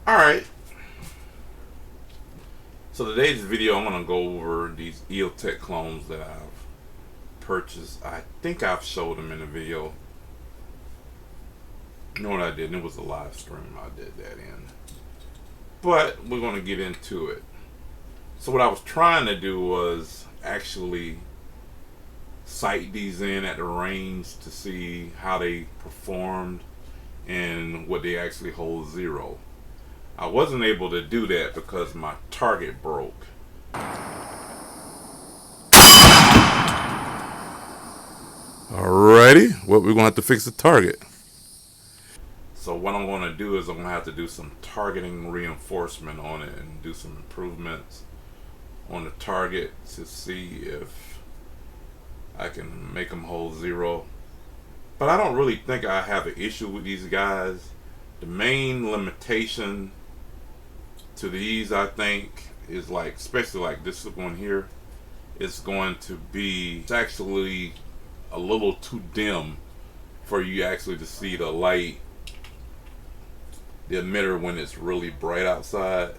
Alright, so today's video I'm going to go over these Eotech clones that I've purchased. I think I've showed them in the video. You know what I did? It was a live stream I did that in. But we're going to get into it. So what I was trying to do was actually sight these in at the range to see how they performed and what they actually hold zero. I wasn't able to do that because my target broke. Alrighty, well, we're going to have to fix the target. So what I'm going to do is I'm going to have to do some targeting reinforcement on it and do some improvements on the target to see if I can make them hold zero. But I don't really think I have an issue with these guys. The main limitation to these, I think, is like, especially like this one here, it's going to be, it's actually a little too dim for you actually to see the light, the emitter, when it's really bright outside.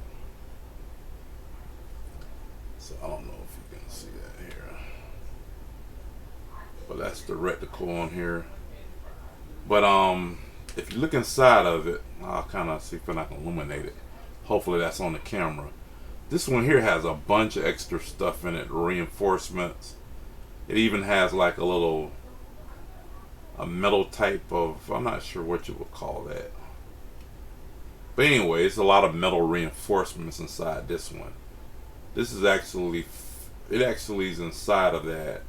So I don't know if you can see that here, but that's the reticle on here. But if you look inside of it, I'll kind of see if I can illuminate it. Hopefully that's on the camera. This one here has a bunch of extra stuff in it, reinforcements. It even has like a metal type of, I'm not sure what you would call that. But anyway, it's a lot of metal reinforcements inside this one. This is actually, it actually is inside of that.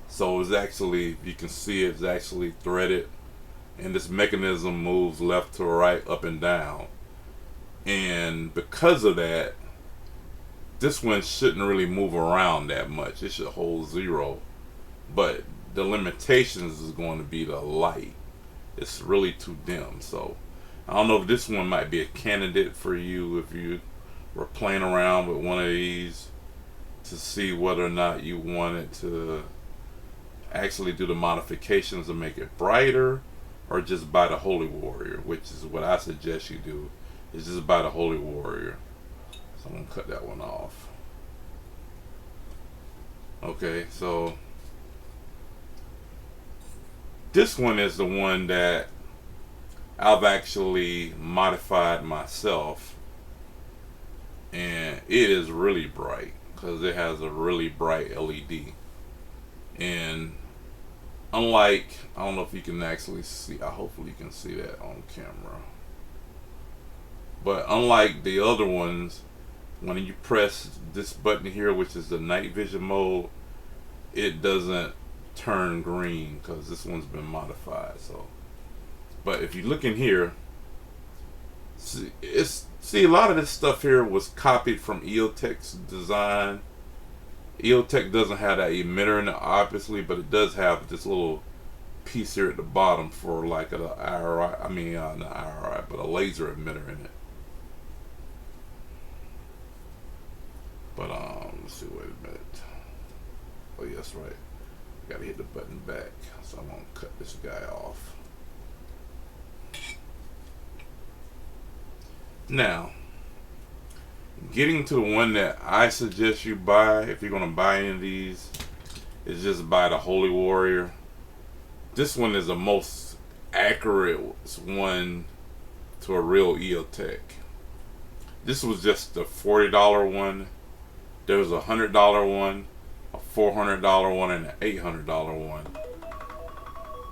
So it's actually, you can see it's actually threaded. And this mechanism moves left to right, up and down. And because of that, this one shouldn't really move around that much. It should hold zero. But the limitations is going to be the light. It's really too dim. So I don't know if this one might be a candidate for you if you were playing around with one of these to see whether or not you wanted to actually do the modifications to make it brighter, or just buy the Holy Warrior, which is what I suggest you do, is just buy the Holy Warrior. So I'm going to cut that one off. Okay, so this one is the one that I've actually modified myself, and it is really bright because it has a really bright LED. And unlike, I don't know if you can actually see, hopefully you can see that on camera, but unlike the other ones, when you press this button here, which is the night vision mode, it doesn't turn green because this one's been modified. So, but if you look in here, see a lot of this stuff here was copied from Eotech's design. Eotech doesn't have that emitter in it, obviously, but it does have this little piece here at the bottom for like an IRI, not IRI, but a laser emitter in it. But let's see, wait a minute. Oh yes, right. I gotta hit the button back, so I'm gonna cut this guy off. Now, getting to the one that I suggest you buy, if you're going to buy any of these, is just buy the Holy Warrior. This one is the most accurate one to a real Eotech. This was just the $40 one. There was a $100 one, a $400 one, and an $800 one.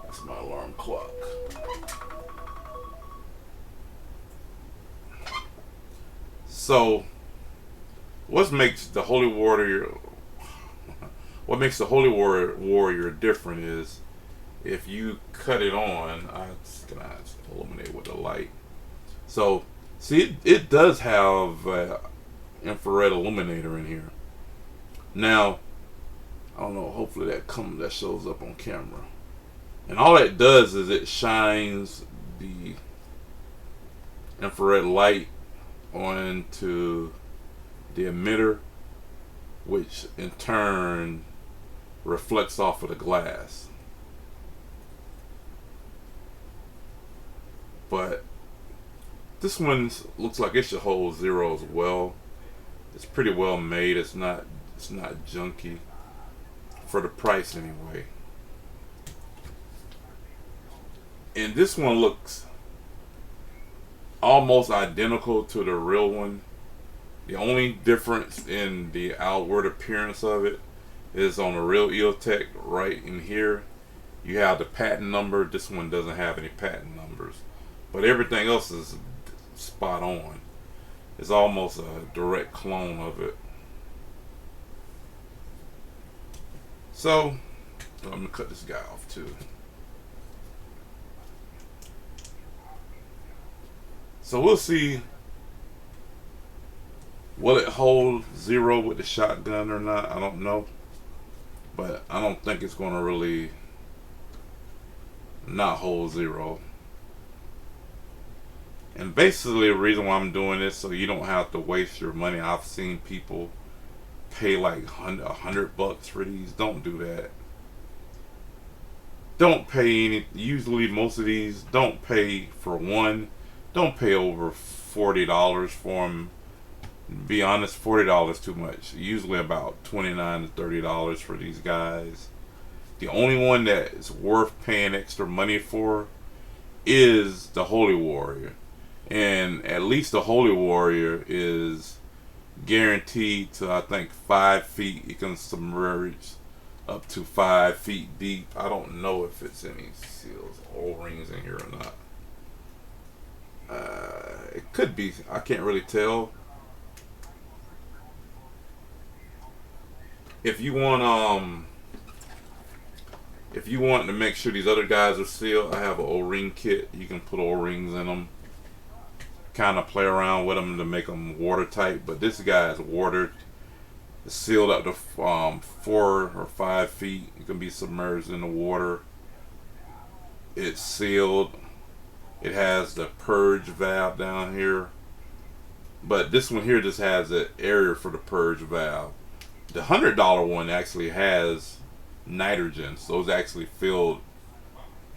That's my alarm clock. So what makes the Holy Warrior different is if you cut it on, I'm just gonna illuminate with the light. So see, it does have infrared illuminator in here. Now I don't know, hopefully that shows up on camera. And all it does is it shines the infrared light onto the emitter, which in turn reflects off of the glass. But This one looks like it should hold 0 as well. It's pretty well made. It's not junky for the price anyway. And this one looks almost identical to the real one. The only difference in the outward appearance of it is on the real Eotech right in here. You have the patent number. This one doesn't have any patent numbers. But everything else is spot on. It's almost a direct clone of it. So, I'm going to cut this guy off too. So we'll see, will it hold 0 with the shotgun or not? I don't know. But I don't think it's going to really not hold 0. And basically the reason why I'm doing this, so you don't have to waste your money. I've seen people pay like $100 for these. Don't do that. Don't pay any. Usually most of these, don't pay for one. Don't pay over $40 for them. Be honest, $40 too much. Usually about $29 to $30 for these guys. The only one that is worth paying extra money for is the Holy Warrior. And at least the Holy Warrior is guaranteed to, I think, 5 feet. It can submerge up to 5 feet deep. I don't know if it's any seals, O-rings in here or not. It could be. I can't really tell. If you want to make sure these other guys are sealed, I have an O-ring kit. You can put O-rings in them. Kind of play around with them to make them watertight. But this guy is watered. It's sealed up to 4 or 5 feet. It can be submerged in the water. It's sealed. It has the purge valve down here. But this one here just has an area for the purge valve. The $100 one actually has nitrogen, so it's actually filled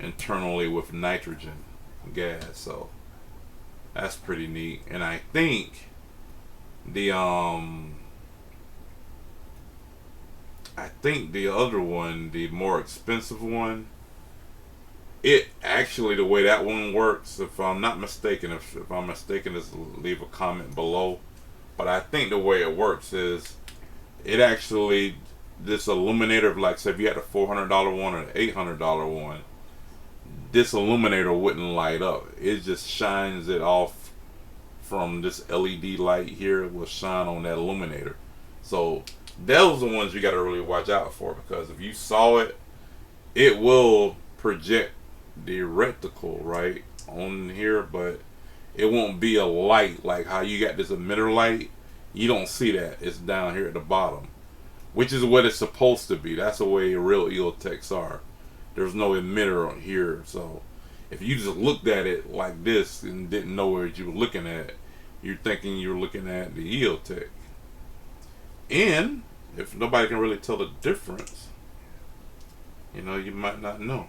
internally with nitrogen gas, so that's pretty neat. And I think the other one, the more expensive one, it actually, the way that one works, if I'm not mistaken, if I'm mistaken, just leave a comment below. But I think the way it works is it actually, this illuminator, like say if you had a $400 one or an $800 one, this illuminator wouldn't light up. It just shines it off from this LED light here. It will shine on that illuminator. So those are the ones you got to really watch out for, because if you saw it, it will project the reticle right on here, but it won't be a light like how you got this emitter light. You don't see that. It's down here at the bottom, which is what it's supposed to be. That's the way real Eotechs are. There's no emitter on here. So if you just looked at it like this and didn't know what you were looking at, you're thinking you're looking at the Eotech. And if nobody can really tell the difference, you know, you might not know.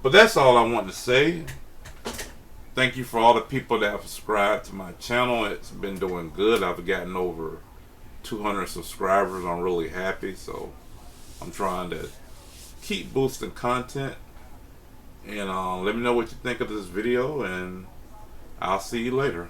But that's all I want to say. Thank you for all the people that have subscribed to my channel. It's been doing good. I've gotten over 200 subscribers. I'm really happy. So I'm trying to keep boosting content. And let me know what you think of this video. And I'll see you later.